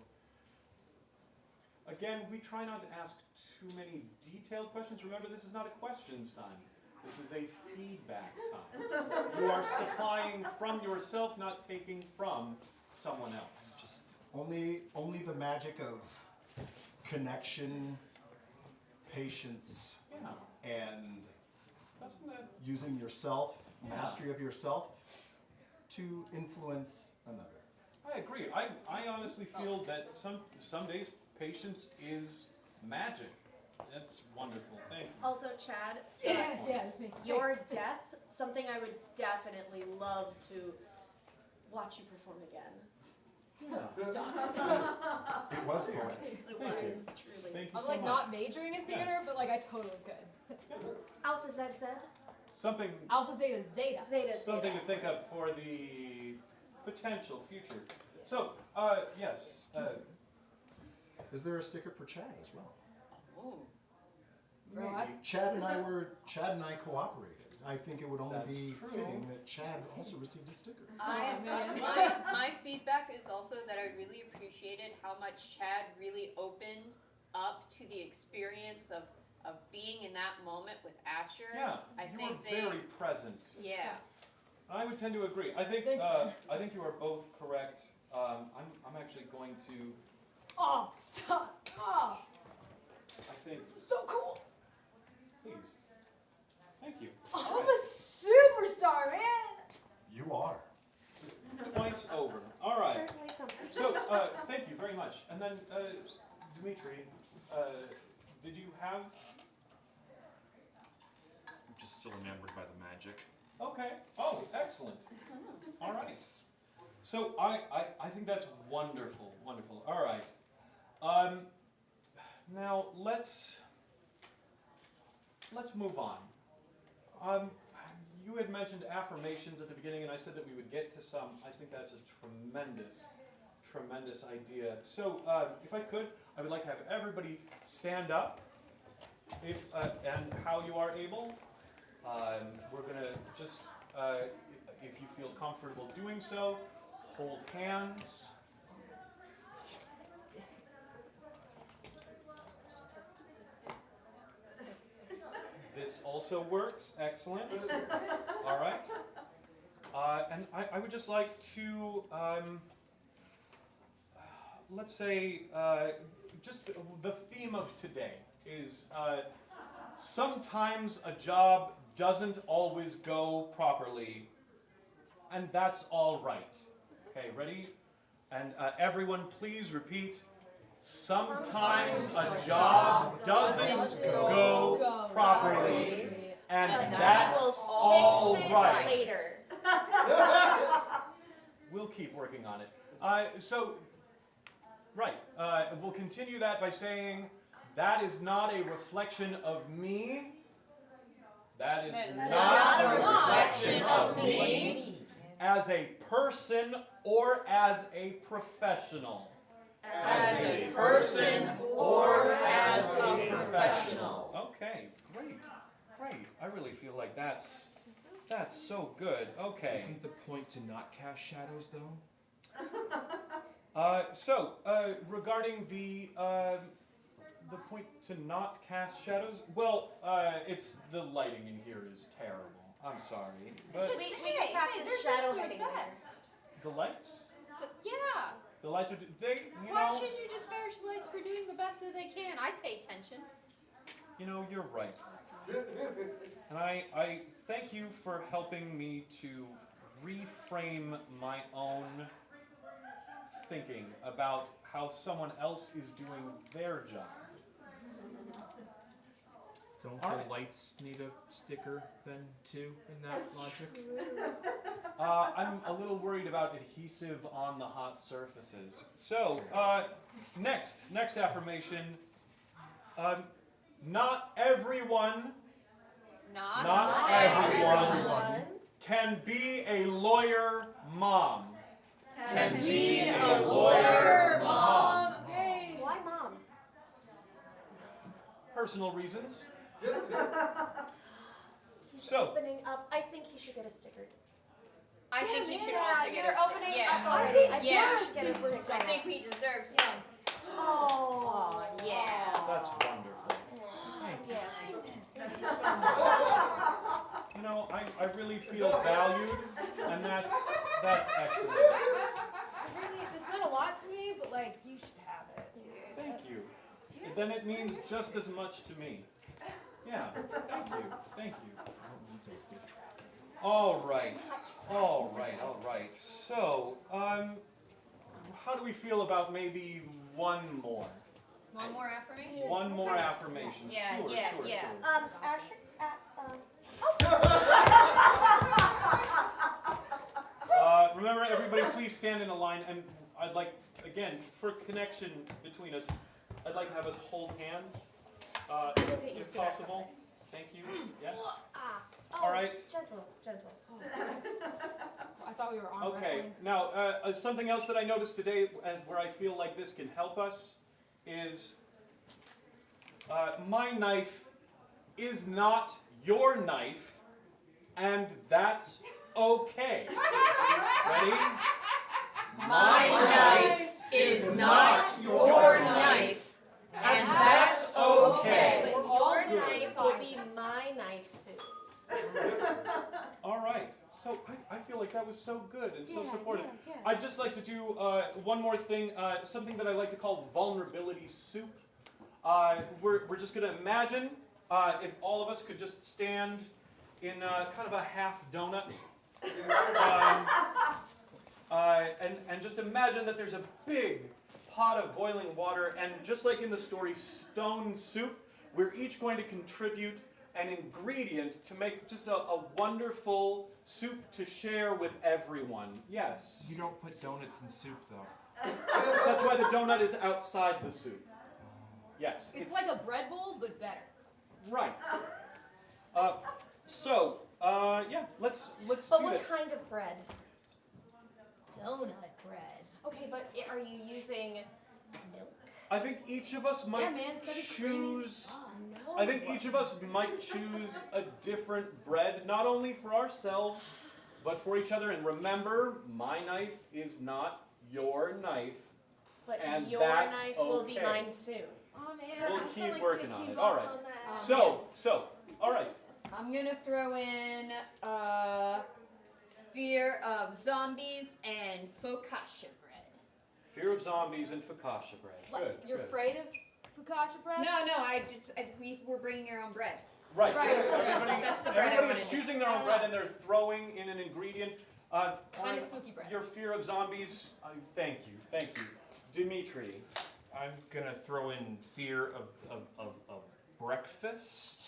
D: Again, we try not to ask too many detailed questions. Remember, this is not a questions time. This is a feedback time. You are supplying from yourself, not taking from someone else.
F: Just
E: Only the magic of connection, patience,
D: Yeah,
E: and
D: doesn't that?
E: using yourself,
D: Yeah.
E: mastery of yourself. to influence another.
D: I agree. I honestly feel that some days patience is magic. That's wonderful. Thank you.
C: Also, Chad,
G: Yeah, that's me.
C: your death, something I would definitely love to watch you perform again.
G: Stop.
E: It was poetic.
C: It
D: Thank you.
C: was truly.
D: Thank you
G: I'm
D: so
G: like
D: much.
G: not majoring in theater, but like I totally could.
C: Alpha Z Z,
D: Something
G: Alpha Zeta Zeta.
C: Zeta
D: something
C: Zeta.
D: to think of for the potential future. So, yes.
E: Is there a sticker for Chad as well?
G: Bro,
D: maybe.
E: Chad and I cooperated. I think it would only
D: That's
E: be
D: true.
E: fitting that Chad also received a sticker.
B: My feedback is also that I really appreciated how much Chad really opened up to the experience of being in that moment with Asher.
D: Yeah,
B: I
D: you
B: think
D: were
B: they-
D: very present.
B: Yeah.
D: I would tend to agree. I think
G: Thanks,
D: I think you are both correct. I'm actually going to.
G: Oh, stop. Oh,
D: I think.
G: this is so cool.
D: Please. Thank you.
G: I'm a superstar, man.
E: You are.
D: Twice over. All right.
C: Certainly something.
D: So, thank you very much. And then, Dimitri, did you have?
F: I'm just still enamored by the magic.
D: Okay. Oh, excellent. All right. So I think that's wonderful, wonderful. All right. Now let's move on. You had mentioned affirmations at the beginning, and I said that we would get to some. I think that's a tremendous idea. So if I could, I would like to have everybody stand up, if and how you are able. We're gonna just, if you feel comfortable doing so, hold hands. This also works. Excellent. All right. And I would just like to, let's say, just the theme of today is sometimes a job doesn't always go properly, and that's all right. Okay, ready? And everyone, please repeat. Sometimes a job doesn't go properly, and that's all
C: Fix it
D: right.
C: later.
D: We'll keep working on it. We'll continue that by saying, that is not a reflection of me. That is not a reflection of me as a person or as a professional.
B: As a person or as a professional.
D: Okay, great. I really feel like that's so good. Okay.
F: Isn't the point to not cast shadows, though?
D: Regarding the point to not cast shadows, well, it's the lighting in here is terrible. I'm sorry, but
C: We can practice shadow hiding later.
D: the lights,
B: Yeah.
D: the lights are they. You
B: Why
D: know,
B: should you disparage the lights for doing the best that they can? I pay attention.
D: you're right. And I thank you for helping me to reframe my own thinking about how someone else is doing their job.
F: Don't
D: All
F: the
D: right.
F: lights need a sticker then too in that
C: That's
F: logic?
C: true.
D: I'm a little worried about adhesive on the hot surfaces. So, next affirmation. Not everyone Not everyone. can be a lawyer mom.
B: Can be a lawyer mom.
G: Okay.
C: Why mom?
D: Personal reasons.
C: He's
D: So-
C: opening up. I think he should get a sticker.
B: I think he should
C: Yeah,
B: also get
C: you're
B: a sticker.
C: opening
B: Yeah.
C: up already.
G: think
C: I
B: you're
C: think he should get a
G: super
C: sticker.
B: I think he deserves some.
C: Yes. Oh,
B: Yeah.
D: That's wonderful.
C: yes.
D: I really feel valued, and that's excellent.
G: Really, this meant a lot to me, but like, you should have it. Dude.
D: Thank you. Then it means just as much to me. Yeah, thank you.
F: I don't need those stickers.
D: All right. So, how do we feel about maybe one more?
B: One more affirmation?
D: One more affirmation.
B: Yeah,
D: Sure,
B: yeah,
D: sure,
B: yeah.
D: sure. Remember, everybody, please stand in a line, and I'd like, again, for connection between us, I'd like to have us hold hands,
C: get
D: if
C: used to that
D: possible. Thank you. Yeah.
C: Oh,
D: All right.
C: Gentle.
G: I thought we were on
D: Okay.
G: wrestling.
D: Now, something else that I noticed today, and where I feel like this can help us, is my knife is not your knife, and that's okay. Ready?
B: My knife is not your knife,
D: and that's okay.
G: We're all
C: Your
G: different
C: knife will be
G: sizes.
C: my knife soon.
D: All right. So I feel like that was so good and so supportive. I'd just like to do one more thing, something that I like to call vulnerability soup. We're just going to imagine if all of us could just stand in kind of a half donut. And just imagine that there's a big pot of boiling water, and just like in the story Stone Soup, we're each going to contribute an ingredient to make just a wonderful soup to share with everyone. Yes.
F: You don't put donuts in soup, though.
D: That's why the donut is outside the soup. Yes.
G: It's like a bread bowl, but better.
D: Right. Yeah, let's
C: But
D: do
C: what
D: this.
C: kind of bread?
G: Donut bread.
C: Okay, but are you using milk?
D: I think each of us
G: Yeah,
D: might
G: man, it's gotta be creamy as
D: choose.
G: fuck.
C: No.
D: I think each of us might choose a different bread, not only for ourselves, but for each other. And remember, my knife is not your knife.
C: But
D: and
C: your
D: that's
C: knife will be
D: okay.
C: mine soon.
G: Oh man,
D: We'll
G: I spent
D: keep
G: like
D: working on
G: 15
D: it. All
G: bucks
D: right.
G: on that.
D: So, all right.
B: I'm gonna throw in fear of zombies and focaccia bread.
D: Fear of zombies and focaccia bread.
G: What,
D: Good.
G: you're
D: good.
G: afraid of focaccia bread?
B: No, we were bringing your own bread.
D: Right.
G: Right.
D: Everybody,
B: That's the bread I
D: everybody's
B: wanted.
D: choosing their own bread and they're throwing in an ingredient.
G: Kind
D: Climb,
G: of spooky bread.
D: Your fear of zombies. Thank you. Dimitri.
F: I'm gonna throw in fear of breakfast,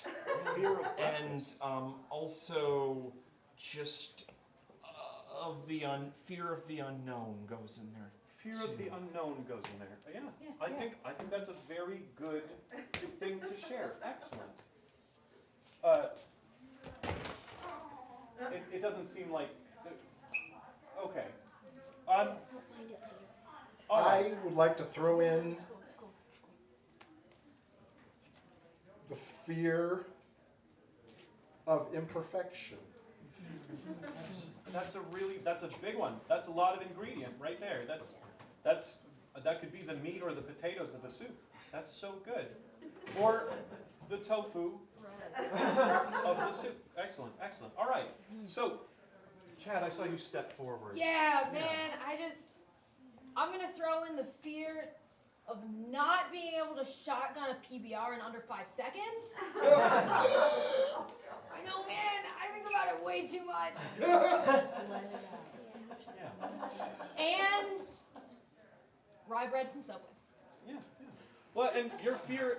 D: Fear of
F: and also just fear of the unknown goes in there.
D: Fear of the unknown goes in there. Yeah.
B: Yeah,
D: I think that's a very good thing to share. Excellent. It doesn't seem like. Okay.
C: I'll find it later.
D: All right.
E: I would like to throw in
G: School.
E: the fear of imperfection.
D: That's a big one. That's a lot of ingredient right there. That could be the meat or the potatoes of the soup. That's so good. Or the tofu of the soup. Excellent. All right. So, Chad, I saw you step forward.
G: Yeah, man, I'm gonna throw in the fear of not being able to shotgun a PBR in under 5 seconds. I know, man, I think about it way too much. Just let it out.
D: Yeah.
G: And rye bread from Subway.
D: Yeah. Well, and your fear,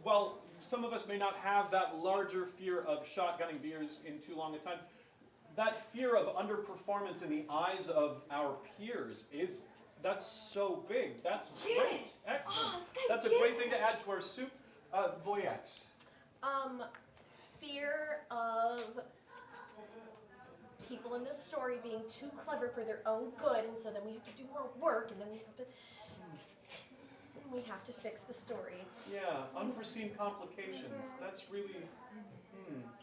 D: well, some of us may not have that larger fear of shotgunning beers in too long a time. That fear of underperformance in the eyes of our peers that's so big. That's great. Excellent.
C: Oh, this guy
D: That's a
C: gets
D: great thing to add to our soup. Voyax.
C: Fear of people in this story being too clever for their own good, and so then we have to do our work, and then we have to fix the story.
D: Yeah, unforeseen complications. That's really.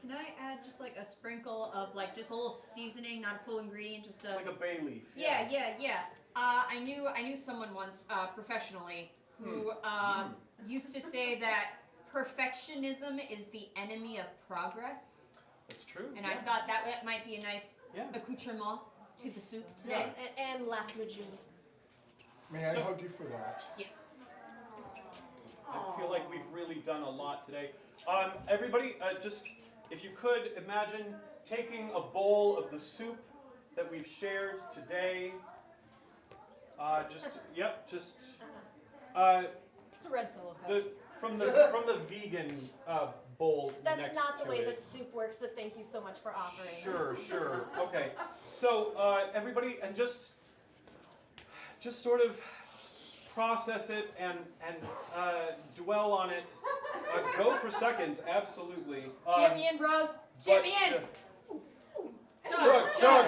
B: Can I add just like a sprinkle of like just a little seasoning, not a full ingredient, just a
D: Like a bay leaf.
B: Yeah. I knew someone once professionally who used to say that perfectionism is the enemy of progress,
D: That's true.
B: and I thought that might be a nice
D: Yeah.
B: accoutrement to the soup today.
C: Yes, and lahmacun.
E: May I
D: So-
E: hug you for that?
B: Yes.
D: I feel like we've really done a lot today. Everybody, just if you could imagine taking a bowl of the soup that we've shared today.
G: It's a red solo cup.
D: From the vegan bowl
C: That's
D: next
C: not the
D: to
C: way
D: it.
C: that soup works, but thank you so much for offering.
D: Sure. Okay. So everybody, and just sort of process it and dwell on it. Go for seconds, absolutely.
G: Jam me in, bros. Jam me in.
E: Chug!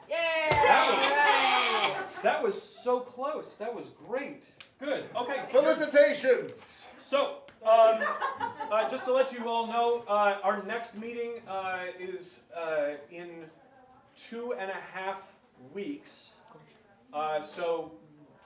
G: Yeah.
D: That was so close. That was great. Good. Okay.
E: Felicitations!
D: So, just to let you all know, our next meeting is in 2.5 weeks. So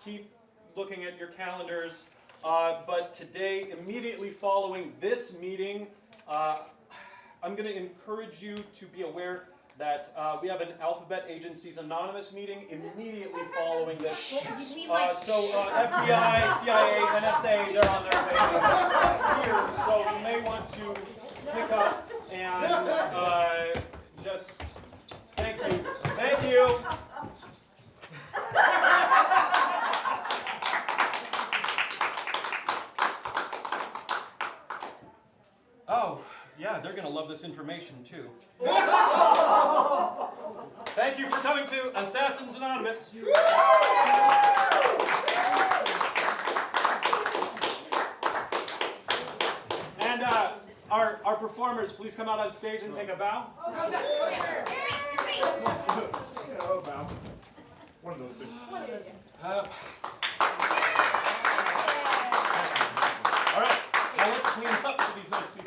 D: keep looking at your calendars. But today, immediately following this meeting, I'm going to encourage you to be aware that we have an Alphabet Agencies Anonymous meeting immediately following this.
B: You mean like
D: FBI, CIA, NSA, they're on their way here, so you may want to pick up and just thank you. Thank you. Oh, yeah, they're going to love this information too. Thank you for coming to Assassins Anonymous. And our performers, please come out on stage and take a bow.
E: One of those things.
D: All right, now let's clean up for these nice people.